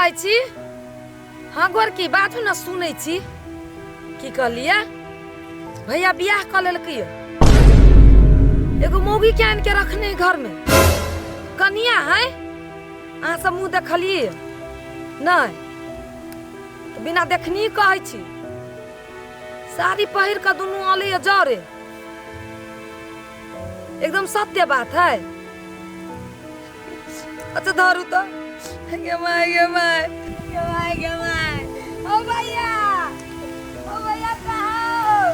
कहै छी? हाँ गोरकी बात न सुनै छी। की कहलिए? भैया बियाह कर लेलकै। एगो मौगी के आन के रखने घर में। कनिया है? अहाँ सब मुँह देखलिए? नहीं। बिना देखनी कहै छी। साड़ी पहिर के दुनू आले जरे। एकदम सत्य बात है। अच्छा धरू तो। गे माय गे माय गे माय गे माय। ओ भैया कहाँ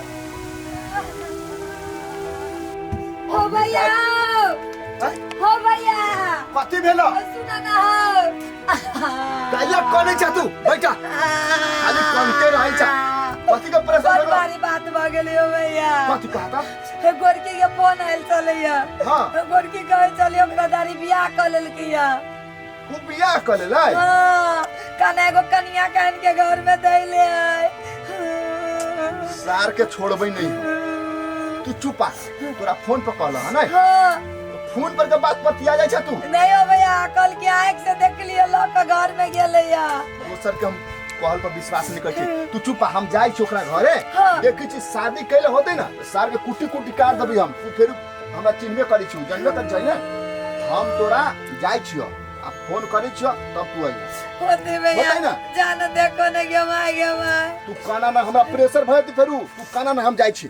हो? भैया हो भैया कथी भेलो? सुना ना हो। काया कोने छ तू? बैठा। खाली कंटे रहै छ। कथी के परेशान हो? बड़ी बात भ गेलै हो भैया। कथी कहता? गोरकी के फोन आइल चलैया। हां गोरकी कहै चलियो ओकरा दारी बियाह कर लेलकैया। तू बियाह कर लेलै? हां कने एगो कनिया कान के घर में दैले है। सार के छोड़बै नहीं। तू चुप आ। तोरा फोन पर कहला है ना? हां फोन पर के बात बतिया जाय छ तू? नहीं हो भैया कल के आंख से देख लियो लोग के घर में गेलैया। दोसर के हम कहल पर विश्वास नहीं करछी। तू चुप आ। हम जाय छी ओकरा घरे। हाँ। देखै छी शादी कैले होतै ना सार के कुटी कुटी काट देबै हम। तू फिर हमरा चिन्हबे करै छी। जानबे कर छै ना? हम तोरा जाय छियो। आ फोन करै छियो तब तू आइ। होते भैया होतै ना? जान देखो ने गे माय। तू काना ना हमरा प्रेशर भए त फेरू तू काना ना हम जाय छी।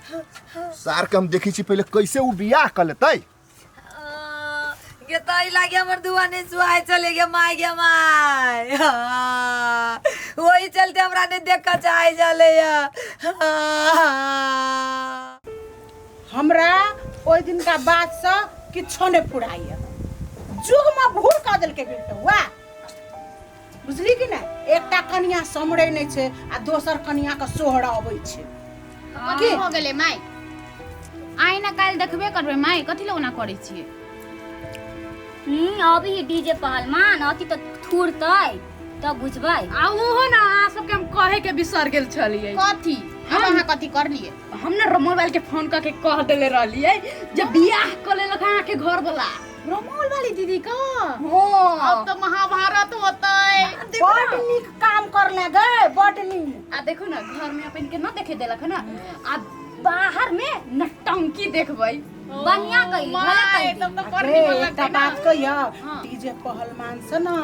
सार के हम देखै छी पहिले कैसे उ बियाह कर लेतै। गे ताई लागे हमर दुआ ने सुआय चले गे माय। वही चलते हमरा ने देख के चाहे चलेया। हमरा ओइ दिन का बात से किछो ने फुराइया। जुग में भूल क देल के बेटवा। बुझली कि नहीं? एकटा कनिया समरे नहीं छे आ दोसर कनिया के सोहरा अबै छे। की हो गेले माय? आइ ना काल देखबे करबे माय कथि लगना करै छिए? अभी डीजे पहलमान अति तो थुरतै तब बुझबै। आ ओहो ना आ सबके हम कहे के बिसर गेल छलिए। कथि? अब अहाँ कथि कर लिए? हमने मोबाइल के फोन करके कह देले रहलिए जे बियाह कर लेलक अहाँ के घर वाला। रमोल वाली दीदी का? हो अब तो महाभारत होतै। बड़ नीक काम करले गे, बड़ नीक। आ देखो ना घर में अपन के ना देखे देलक ना। आ बाहर में नटंकी देखबै। बढ़िया कही भले कही। तब तो कर अरे दी एकटा बात कहिया डीजे पहलमान से ना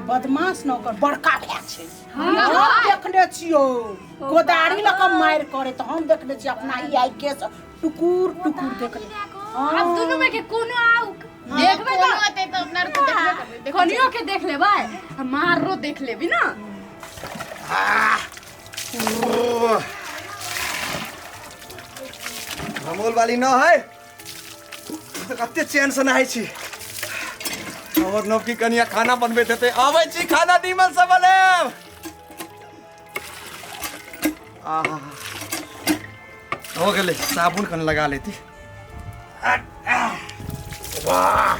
बदमाश न ओकर बड़का भए छे। हम देखने छियो गोदारी ल के मार करे त हम देखने छी अपना ई आई के टुकुर टुकुर देखले। अब दोनों में के कोनो आउ देखबै कोनो होतै तो अपना को देखबे करबे। कोनियो के देख लेबै आ मारो देख लेबी ना। रमोल वाली न है तो कते चैन से नहाई छी। और नौकी कनिया खाना बनबे देते आबै छी खाना नीमन से बनाएब। हो गेले साबुन कन लगा लेती। वाह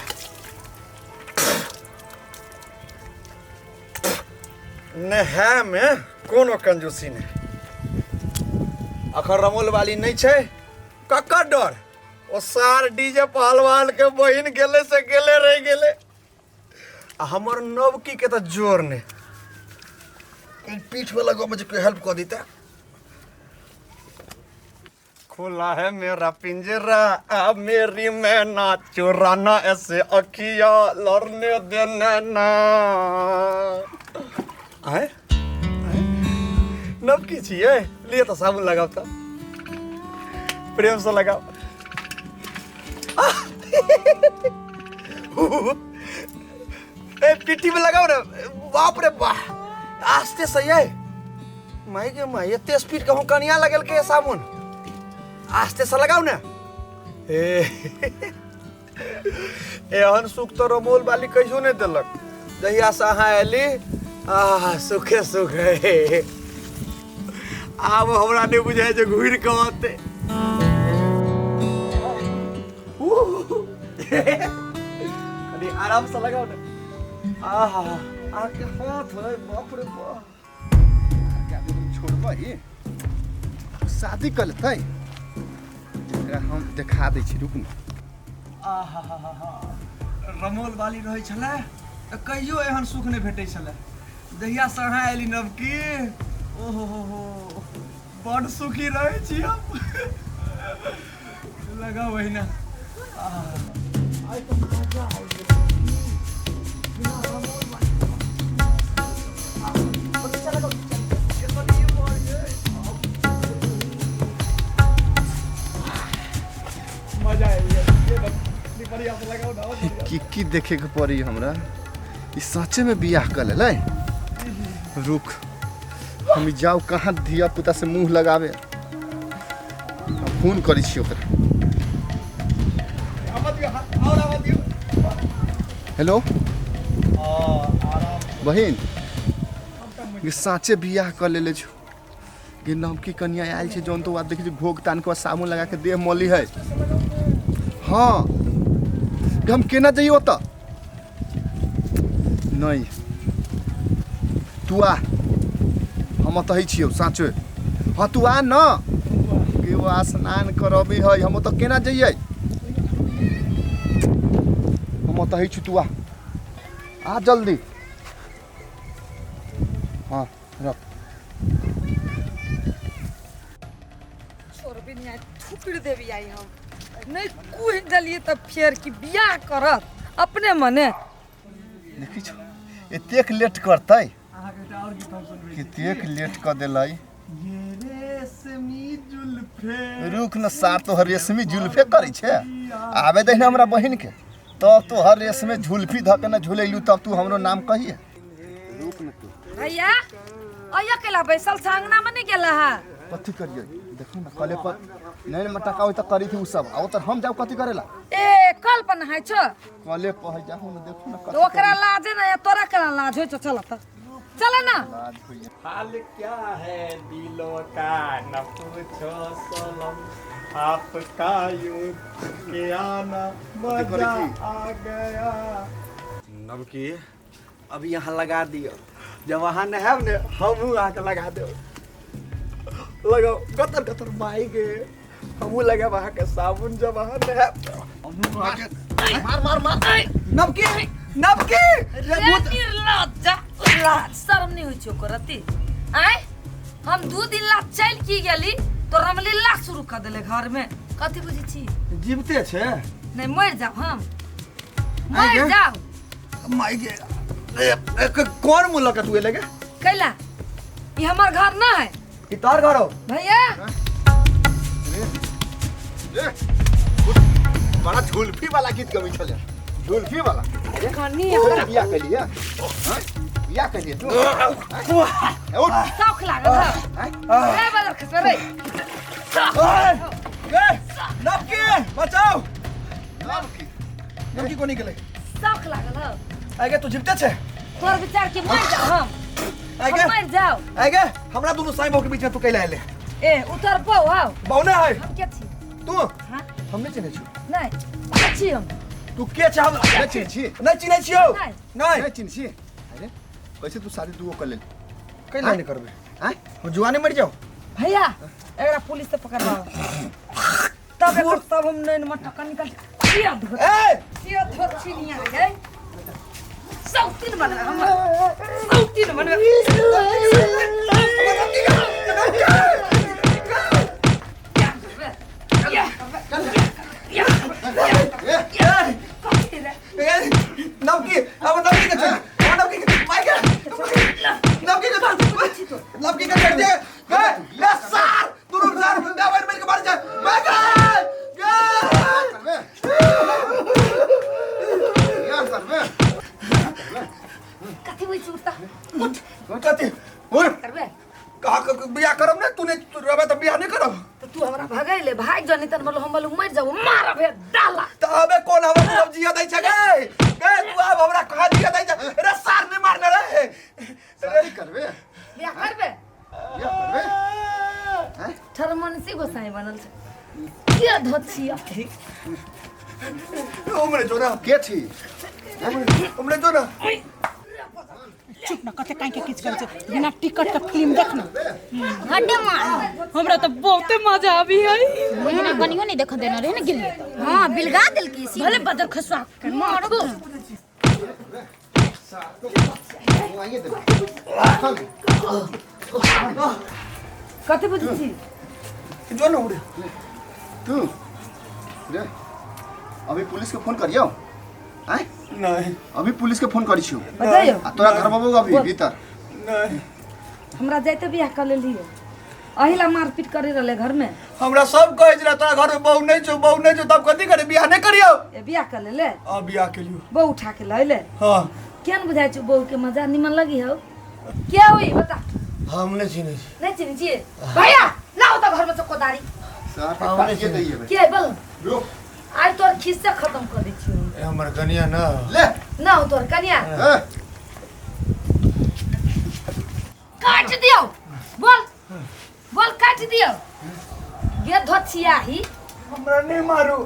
नहा में कोनो कंजूसी नहीं। अखर रमोल वाली नहीं छे ककर डर। ओ सार डीजे पहलवान के बहिन गेले से गेले रह गेले। आ हमर नवकी के तो जोर ने इन पीठ में लगो मुझे कोई हेल्प कर देता। खुला है मेरा पिंजरा अब मेरी मैना चुराना ऐसे अखिया लड़ने देना ना। आए नवकी छिए लिए तो साबुन लगाओ तो प्रेम से लगाओ। ए पिट्ठी में लगाओ ना। बाप रे बाप आस्ते सही है। माई के माई इतने स्पीड का कनिया लगल के साबुन आस्ते से लगाओ ना। एहन सुख तो रमोल वाली कैसो नहीं दिलक जहिया से अहाँ एली। सुखे सुख है। आब हमरा नहीं बुझाए जो घूर के आते। अरे आराम से लगाओ ना। आके हाथ है बाप रे बाप। क्या छोड़बै शादी कर लेतै एकरा हम देखा दै छी। रुक ना। रमोल वाली रहै छलै कहियो एहन सुख नहीं भेटै छलै। जहिया सढ़ा एली नवकी ओहो हो बड़ सुखी रहे छी हम लगा वही ना मजा की देखे के पड़ी हमरा ई सच्चे में बियाह कर ले रुक हम जाओ कहाँ धिया पुता से मुंह लगावे फोन करी छी ओकरा हेलो बहिन ये साँचे बियाह कर ले छो ये नमकी कन्या आयल छे जौन तो देखी भोग तान के साबुन लगा के देह मली है हाँ हम केना जाइए ओता नहीं तू आ हम तही छियौ साँचो हाँ तू आ न कि वो स्नान करबी है हम तो केना जाइए हम तही छु तू आ जल्दी हाँ रख छोड़ भी नहीं थुपड़ देवी आई हम नहीं कुछ डलिए तब फेर की बियाह करत अपने मने देखी छो एतेक लेट करतै कतेक लेट कर देलै रुक न सार तो हर रेशमी जुल्फे करै छे आबे दे हमरा बहिन के तब तो हर रेशमी झुल्फी धके न झुलैलू तब तू हमरो नाम कहिए रुक न तू भैया अया केला बैसल सांगना में नहीं गेला है कथी करिए देखो न कले पर नहीं मटका होय त करी थी उ सब आओ त हम जाओ कथी करेला ए कल पन है छ कले पर जाओ न देखो न तो ओकरा लाज ना तोरा केला लाज हो चल चल ना हाल क्या है दिलों का न पूछो सनम आपका यूं के आना मजा आ गया नवकी अब यहाँ लगा दियो जब वहाँ न है ने हम आके लगा दो लगाओ कतर कतर माई के हम लगे वहाँ के साबुन जब वहाँ न है मार मार मार नवकी नवकी लाज शर्म नहीं हुई छो करती आय हम 2 दिन ला चल की गेली तो रामलीला शुरू कर देले घर में कथी बुझी छी जीवते छे नहीं मर जाओ हम मर जाओ माई के कौन मुलाकात हुए लगे कैला ये हमार घर ना है ई तार घर हो भैया बड़ा झुल्फी वाला गीत गबै छले झुल्फी वाला कहानी बियाह के लिए हां बियाह के लिए तू उठ शौक लागल है रे बदर खसरे नवकी बचाओ नवकी को निकले शौक लागल है आगे तू जीवते छे तोर विचार के मर जाओ हम आगे मर जाओ आगे हमरा दोनों साईं के बीच में तू कैला आले ए उतर पाओ आओ बौने है हम के छी तू हां हम नहीं चिन्हे छु नहीं के छी हम तू के छ हम नहीं चिन्ह छी नहीं चिन्हे छियो नहीं। नहीं नहीं चिन्ह छी अरे कैसे तू शादी दुओ कर ले कैला नहीं करबे हैं हम जुआने मर जाओ भैया एकरा पुलिस से पकड़वाओ तब हम नहीं मटका निकल किया धो ए किया धो छिनिया गए सौतीन बन हम सौतीन बन नवकी अब नवकी के छोड़ नवकी के माय के नवकी के नवकी के छोड़ दे ले सार तू रुक सार दावर मेरे के मार जा माय यार करबे कथी होई चूता उठ कथी उठ करबे कहा बियाह करब ने तूने रबे त बियाह नहीं करब तो तू हमरा भगाइले भाग जनी तन हम मर जाऊ मार बे डाला त अबे कौन हमरा सब्जी दै छ गे गे तू अब हमरा कहा दिया दै छ रे सार ने मारने रे शादी करबे बियाह करबे बियाह करबे हैं ठरमनसी गोसाई बनल छ के धोछिया उमरे जोरा के छी उमरे जोरा चुप न कते काहे के किछ करे छै बिना टिकट के फिल्म देखना हड्डे मार हमरा तो बहुते मजा आबी है महीना कनियो नहीं देख देना रे ना गिलिए हां बिलगा देल की भले बदर खसवा मारो हम आइए दे कते बुझी छी जो न उड़े तू रे अभी पुलिस के फोन करियो आय नहीं अभी पुलिस के फोन करी छियो बताइयो आ तोरा घर बाबू अभी भीतर नहीं हमरा जाइते बियाह कर लेलियो अहिला मारपीट करे रहले घर में हमरा सब कहै छै तोरा घर में बहू नहीं छौ तब कथी करे बियाह नहीं करियो ए बियाह कर लेले आ बियाह के लियो बहू उठा के लैले हां केन बुझाइ छ बहू के मजा निमन लगी हो क्या हुई बता हम नहीं चिन्है छी नहीं चिन्ह छिए भैया लाओ तो घर में से कोदारी सर पे काटिए दैए भाई के बोल रुक आज तोर खिस्सा खत्म कर दै छियो ए हमर कनिया ना ले ना हो तोर कनिया ए काट दियो बोल बोल काट दियो गे धोछिया ही हमरा नहीं मारू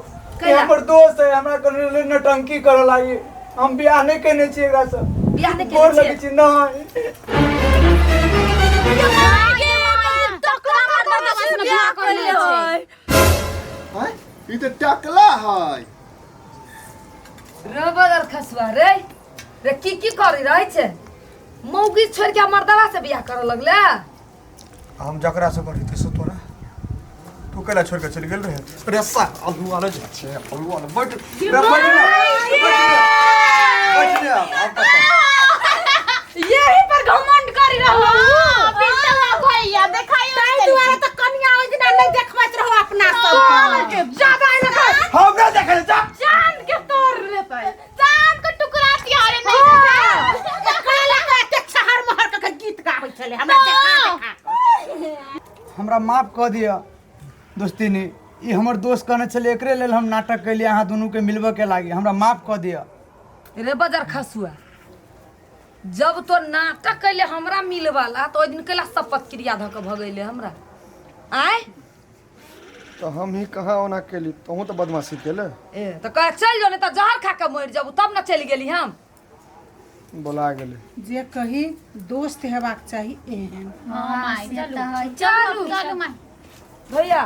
कैला? हमर दोस्त है हमरा कने नटंकी करे लागी हम बियाह नहीं केने छी एकरा से बियाह नहीं बोल केने लगे छिए छी नहीं हाय ई त टकला है रबर खसवा रे रे की करी रहै छै मौगी छोड़ के मर्दवा से बियाह करे लगले हम जकरा से करी थे तोरा तू कैला छोड़ के चल गेल रहे अरे सा आलू वाला छै आलू वाला बैठ बैठ यही पर घमंड करी रहलो बिल्ला भैया देखाइयो ताई दुआरे त कनिया ओइ दिना नहीं देखबैत रहो अपना सब के ज्यादा है ना हम ना देखे जा जान के तोड़ लेतै चांद को टुकड़ा दिया रे नहीं कहला के एते शहर महर के गीत गाबै छले हमरा देखा हमरा माफ कऽ दिअ दोस्तिनी ई हमर दोस्त कहने छलै एकरे लेल हम नाटक कैलिए अहाँ दुनू के मिलबऽ के लागी हमरा माफ कऽ दिअ रे बजर खसुआ जब तो नाटक कैले हमरा मिलवाला तो ओइ दिन कैला शपथ क्रिया ध के भगैले हमरा आय तो हम ही कहां ओना केली तू तो बदमाशी केले ए तो कह चल जो नहीं तो जहर खा के मर जाबू तब ना चल गेली हम बोला गेले जे कही दोस्त हेबाक चाही एहन हां माई चलो चलू चलो माई भैया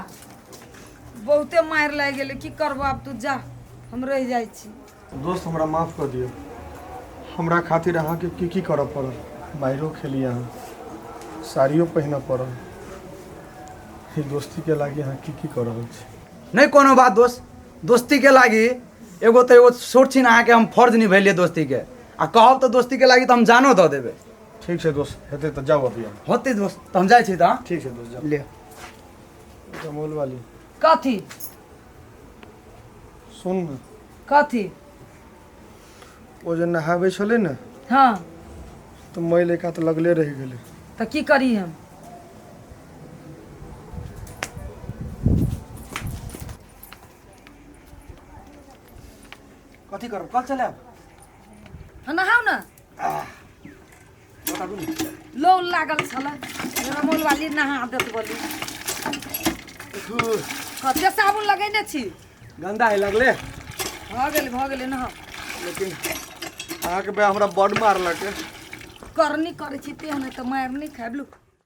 बहुते मार लाग गेले की करबो अब तू जा हम रह जाय छी दोस्त हमरा माफ कर दियो हमरा खातिर अहाँ के की करऽ पड़ल माइरो खेली अहाँ साड़ियो पहिना पड़ल ई दोस्ती के लागी अहाँ की कर रहल छी नहीं कोनो बात दोस्त दोस्ती के लागी एगो तो एगो छोट छिन अहाँके हम फर्ज निभैलिए दोस्ती के आ कहब तो दोस्ती के लागी तो हम जानो दऽ देबै ठीक छै दोस्त हेतै तऽ जाओ अभी हम होते दोस्त तो हम जाइ छी तऽ ठीक छै दोस्त जाओ ले जमोल वाली कथी सुन न कथी ओ जे नहाबै छलै ने हाँ तऽ मैल एका तऽ लगले रहि गेलै तो की करी हम कथी करब कल चलब नहाऊ ना लो लागल छलै रमोल वाली नहा देत बोली कते साबुन लगैने छी गंदा है लगले भ गेलै नहा लेकिन अहाँके बे हमरा बड मारलक करनी करे छी ते नहीं तो मार नहीं खाबलू